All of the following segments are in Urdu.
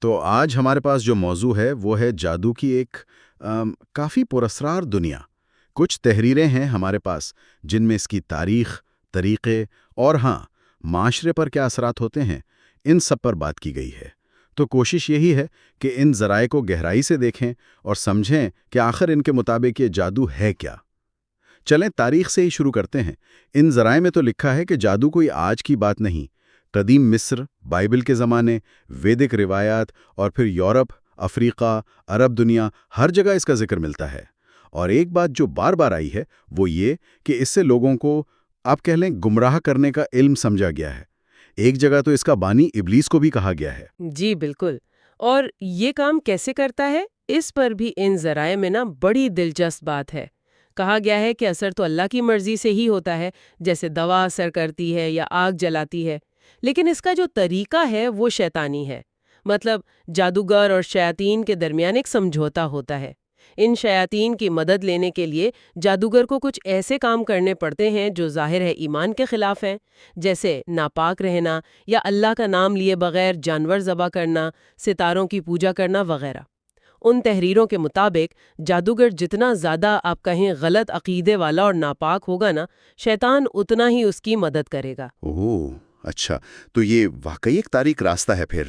تو آج ہمارے پاس جو موضوع ہے وہ ہے جادو کی ایک کافی پراسرار دنیا۔ کچھ تحریریں ہیں ہمارے پاس جن میں اس کی تاریخ، طریقے اور ہاں معاشرے پر کیا اثرات ہوتے ہیں، ان سب پر بات کی گئی ہے۔ تو کوشش یہی ہے کہ ان ذرائع کو گہرائی سے دیکھیں اور سمجھیں کہ آخر ان کے مطابق یہ جادو ہے کیا۔ چلیں تاریخ سے ہی شروع کرتے ہیں۔ ان ذرائع میں تو لکھا ہے کہ جادو کوئی آج کی بات نہیں، قدیم مصر، بائبل کے زمانے، ویدک روایات اور پھر یورپ، افریقہ، عرب دنیا، ہر جگہ اس کا ذکر ملتا ہے۔ اور ایک بات جو بار بار آئی ہے وہ یہ کہ اس سے لوگوں کو آپ کہہ لیں گمراہ کرنے کا علم سمجھا گیا ہے۔ ایک جگہ تو اس کا بانی ابلیس کو بھی کہا گیا ہے۔ جی بالکل۔ اور یہ کام کیسے کرتا ہے، اس پر بھی ان ذرائع میں بڑی دلچسپ بات ہے۔ کہا گیا ہے کہ اثر تو اللہ کی مرضی سے ہی ہوتا ہے، جیسے دوا اثر کرتی ہے یا آگ جلاتی ہے، لیکن اس کا جو طریقہ ہے وہ شیطانی ہے۔ مطلب جادوگر اور شیاطین کے درمیان ایک سمجھوتا ہوتا ہے۔ ان شیاطین کی مدد لینے کے لیے جادوگر کو کچھ ایسے کام کرنے پڑتے ہیں جو ظاہر ہے ایمان کے خلاف ہیں، جیسے ناپاک رہنا یا اللہ کا نام لیے بغیر جانور ذبح کرنا، ستاروں کی پوجا کرنا وغیرہ۔ ان تحریروں کے مطابق جادوگر جتنا زیادہ آپ کہیں غلط عقیدے والا اور ناپاک ہوگا شیطان اتنا ہی اس کی مدد کرے گا۔ اوہ اچھا، تو یہ واقعی ایک تاریک راستہ ہے پھر،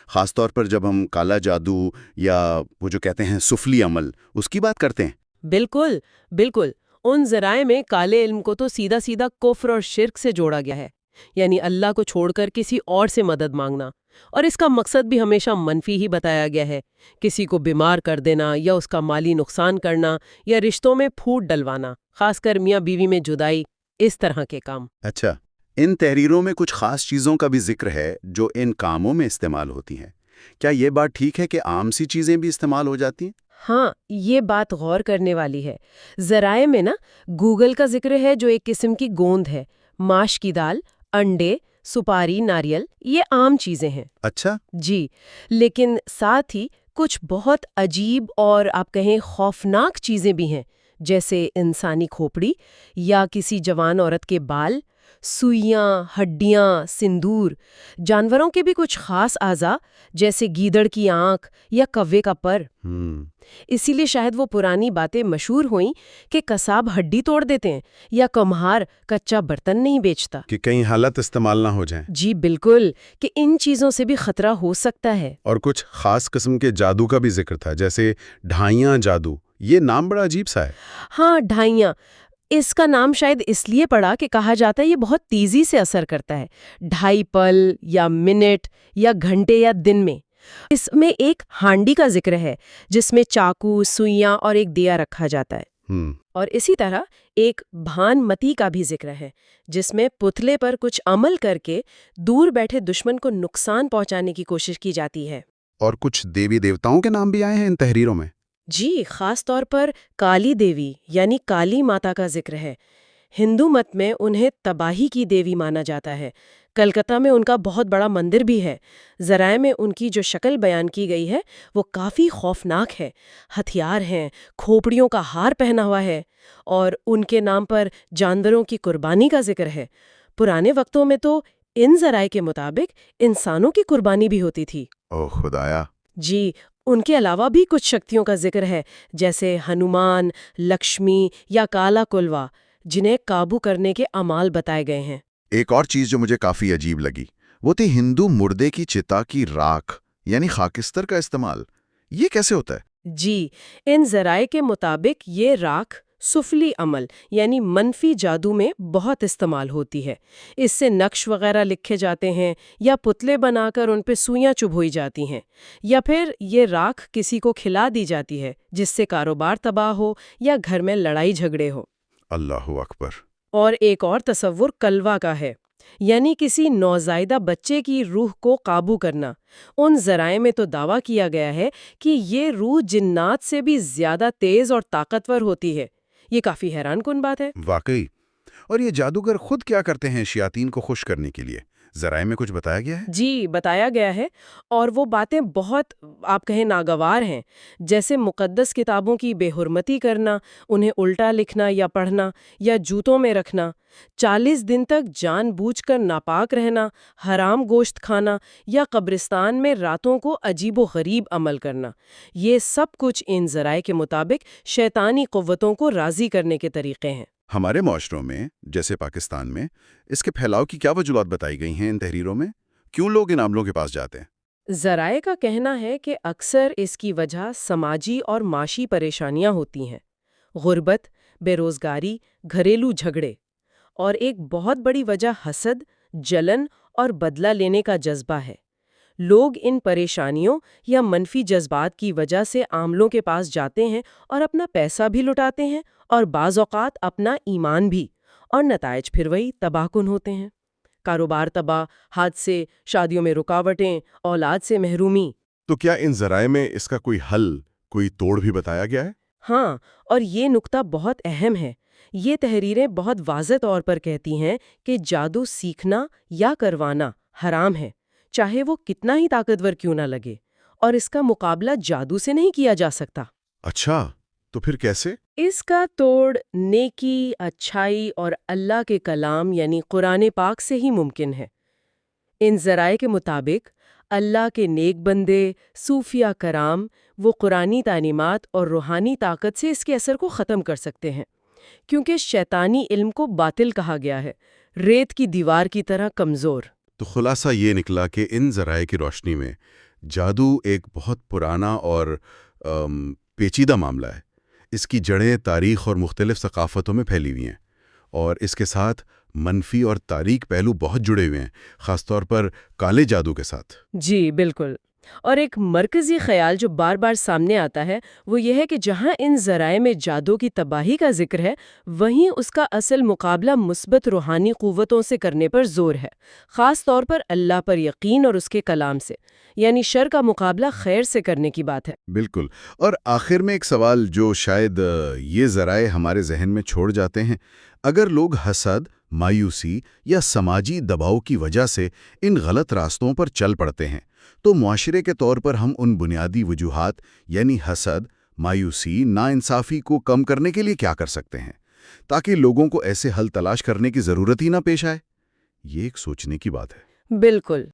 خاص طور پر جب ہم کالا جادو یا وہ جو کہتے ہیں سفلی عمل، اس کی بات کرتے ہیں۔ بالکل بالکل۔ ان ذرائع میں کالے علم کو تو سیدھا سیدھا کفر اور شرک سے جوڑا گیا ہے، یعنی اللہ کو چھوڑ کر کسی اور سے مدد مانگنا، اور اس کا مقصد بھی ہمیشہ منفی ہی بتایا گیا ہے، کسی کو بیمار کر دینا یا اس کا مالی نقصان کرنا یا رشتوں میں پھوٹ ڈلوانا، خاص کر میاں بیوی میں جدائی، اس طرح کے کام۔ اچھا، ان تحریروں میں کچھ خاص چیزوں کا بھی ذکر ہے جو ان کاموں میں استعمال ہوتی ہیں۔ کیا یہ بات ٹھیک ہے کہ عام سی چیزیں بھی استعمال ہو جاتی ہیں؟ ہاں، یہ بات غور کرنے والی ہے۔ ذرائع میں گوگل کا ذکر ہے جو ایک قسم کی گوند ہے، ماش کی دال، انڈے، سپاری، ناریل، یہ عام چیزیں ہیں۔ اچھا جی، لیکن ساتھ ہی کچھ بہت عجیب اور آپ کہیں خوفناک چیزیں بھی ہیں، جیسے انسانی کھوپڑی یا کسی جوان عورت کے بال، سوئیاں، ہڈیاں، سندور، جانوروں کے بھی کچھ خاص اعضاء جیسے گیدڑ کی آنکھ یا کوے کا پر۔ اسی لیے شاید وہ پرانی باتیں مشہور ہوئیں کہ قصاب ہڈی توڑ دیتے ہیں یا کمہار کچا برتن نہیں بیچتا، کہ کہیں حالت استعمال نہ ہو جائیں۔ جی بالکل، کہ ان چیزوں سے بھی خطرہ ہو سکتا ہے۔ اور کچھ خاص قسم کے جادو کا بھی ذکر تھا، جیسے ڈھائیاں جادو۔ یہ نام بڑا عجیب سا ہے۔ ہاں، ڈھائیاں، اس کا نام شاید اس لیے پڑا کہ کہا جاتا ہے یہ بہت تیزی سے اثر کرتا ہے، 2.5 پل یا منٹ یا گھنٹے یا دن میں۔ اس میں ایک ہانڈی کا ذکر ہے جس میں چاقو، سوئیاں اور ایک دیا رکھا جاتا ہے۔ اور اسی طرح ایک بھان متی کا بھی ذکر ہے جس میں پتلے پر کچھ عمل کر کے دور بیٹھے دشمن کو نقصان پہنچانے کی کوشش کی جاتی ہے۔ اور کچھ دیوی دیوتاؤں کے نام بھی آئے ہیں ان تحریروں میں۔ جی، خاص طور پر کالی دیوی یعنی کالی ماتا کا ذکر ہے۔ ہندو مت میں انہیں تباہی کی دیوی مانا جاتا ہے۔ کلکتہ میں ان کا بہت بڑا مندر بھی ہے۔ ذرائع میں ان کی جو شکل بیان کی گئی ہے وہ کافی خوفناک ہے۔ ہتھیار ہیں، کھوپڑیوں کا ہار پہنا ہوا ہے اور ان کے نام پر جانوروں کی قربانی کا ذکر ہے۔ پرانے وقتوں میں تو ان ذرائع کے مطابق انسانوں کی قربانی بھی ہوتی تھی۔ اوہ خدایا! جی، ان کے علاوہ بھی کچھ شکتیوں کا ذکر ہے جیسے ہنومان، لکشمی یا کالا کلوا، جنہیں قابو کرنے کے اعمال بتائے گئے ہیں۔ ایک اور چیز جو مجھے کافی عجیب لگی وہ تھی ہندو مردے کی چتا کی راکھ یعنی خاکستر کا استعمال۔ یہ کیسے ہوتا ہے؟ جی، ان ذرائع کے مطابق یہ راکھ سفلی عمل یعنی منفی جادو میں بہت استعمال ہوتی ہے۔ اس سے نقش وغیرہ لکھے جاتے ہیں یا پتلے بنا کر ان پہ سوئیاں چبھوئی جاتی ہیں، یا پھر یہ راکھ کسی کو کھلا دی جاتی ہے جس سے کاروبار تباہ ہو یا گھر میں لڑائی جھگڑے ہو۔ اللہ اکبر! اور ایک اور تصور کلوا کا ہے، یعنی کسی نوزائیدہ بچے کی روح کو قابو کرنا۔ ان ذرائع میں تو دعویٰ کیا گیا ہے کہ یہ روح جنات سے بھی زیادہ تیز اور طاقتور ہوتی ہے۔ یہ کافی حیران کن بات ہے۔ واقعی۔ اور یہ جادوگر خود کیا کرتے ہیں شیاطین کو خوش کرنے کے لیے؟ ذرائع میں کچھ بتایا گیا ہے؟ جی بتایا گیا ہے، اور وہ باتیں بہت آپ کہیں ناگوار ہیں، جیسے مقدس کتابوں کی بے حرمتی کرنا، انہیں الٹا لکھنا یا پڑھنا، یا جوتوں میں رکھنا، 40 دن تک جان بوجھ کر ناپاک رہنا، حرام گوشت کھانا، یا قبرستان میں راتوں کو عجیب و غریب عمل کرنا۔ یہ سب کچھ ان ذرائع کے مطابق شیطانی قوتوں کو راضی کرنے کے طریقے ہیں۔ ہمارے معاشروں میں، جیسے پاکستان میں، اس کے پھیلاؤ کی کیا وجوہات بتائی گئی ہیں ان تحریروں میں؟ کیوں لوگ ان عملوں کے پاس جاتے ہیں؟ ذرائع کا کہنا ہے کہ اکثر اس کی وجہ سماجی اور معاشی پریشانیاں ہوتی ہیں، غربت، بے روزگاری، گھریلو جھگڑے، اور ایک بہت بڑی وجہ حسد، جلن اور بدلہ لینے کا جذبہ ہے۔ لوگ ان پریشانیوں یا منفی جذبات کی وجہ سے عاملوں کے پاس جاتے ہیں اور اپنا پیسہ بھی لٹاتے ہیں، اور بعض اوقات اپنا ایمان بھی، اور نتائج پھر وہی تباہ کن ہوتے ہیں۔ کاروبار تباہ، حادثے، شادیوں میں رکاوٹیں، اولاد سے محرومی۔ تو کیا ان ذرائع میں اس کا کوئی حل، کوئی توڑ بھی بتایا گیا ہے؟ ہاں، اور یہ نقطہ بہت اہم ہے۔ یہ تحریریں بہت واضح طور پر کہتی ہیں کہ جادو سیکھنا یا کروانا حرام ہے، چاہے وہ کتنا ہی طاقتور کیوں نہ لگے، اور اس کا مقابلہ جادو سے نہیں کیا جا سکتا۔ اچھا، تو پھر کیسے؟ اس کا توڑ نیکی، اچھائی اور اللہ کے کلام یعنی قرآن پاک سے ہی ممکن ہے۔ ان ذرائع کے مطابق اللہ کے نیک بندے، صوفیہ کرام، وہ قرآنی تعلیمات اور روحانی طاقت سے اس کے اثر کو ختم کر سکتے ہیں، کیونکہ شیطانی علم کو باطل کہا گیا ہے، ریت کی دیوار کی طرح کمزور۔ تو خلاصہ یہ نکلا کہ ان ذرائع کی روشنی میں جادو ایک بہت پرانا اور پیچیدہ معاملہ ہے۔ اس کی جڑیں تاریخ اور مختلف ثقافتوں میں پھیلی ہوئی ہیں، اور اس کے ساتھ منفی اور تاریک پہلو بہت جڑے ہوئے ہیں، خاص طور پر کالے جادو کے ساتھ۔ جی بالکل، اور ایک مرکزی خیال جو بار بار سامنے آتا ہے وہ یہ ہے کہ جہاں ان ذرائع میں جادو کی تباہی کا ذکر ہے، وہیں اس کا اصل مقابلہ مثبت روحانی قوتوں سے کرنے پر زور ہے، خاص طور پر اللہ پر یقین اور اس کے کلام سے، یعنی شر کا مقابلہ خیر سے کرنے کی بات ہے۔ بالکل، اور آخر میں ایک سوال جو شاید یہ ذرائع ہمارے ذہن میں چھوڑ جاتے ہیں: اگر لوگ حسد، مایوسی یا سماجی دباؤ کی وجہ سے ان غلط راستوں پر چل پڑتے ہیں، تو معاشرے کے طور پر ہم ان بنیادی وجوہات یعنی حسد، مایوسی، ناانصافی کو کم کرنے کے لیے کیا کر سکتے ہیں تاکہ لوگوں کو ایسے حل تلاش کرنے کی ضرورت ہی نہ پیش آئے؟ یہ ایک سوچنے کی بات ہے۔ بالکل۔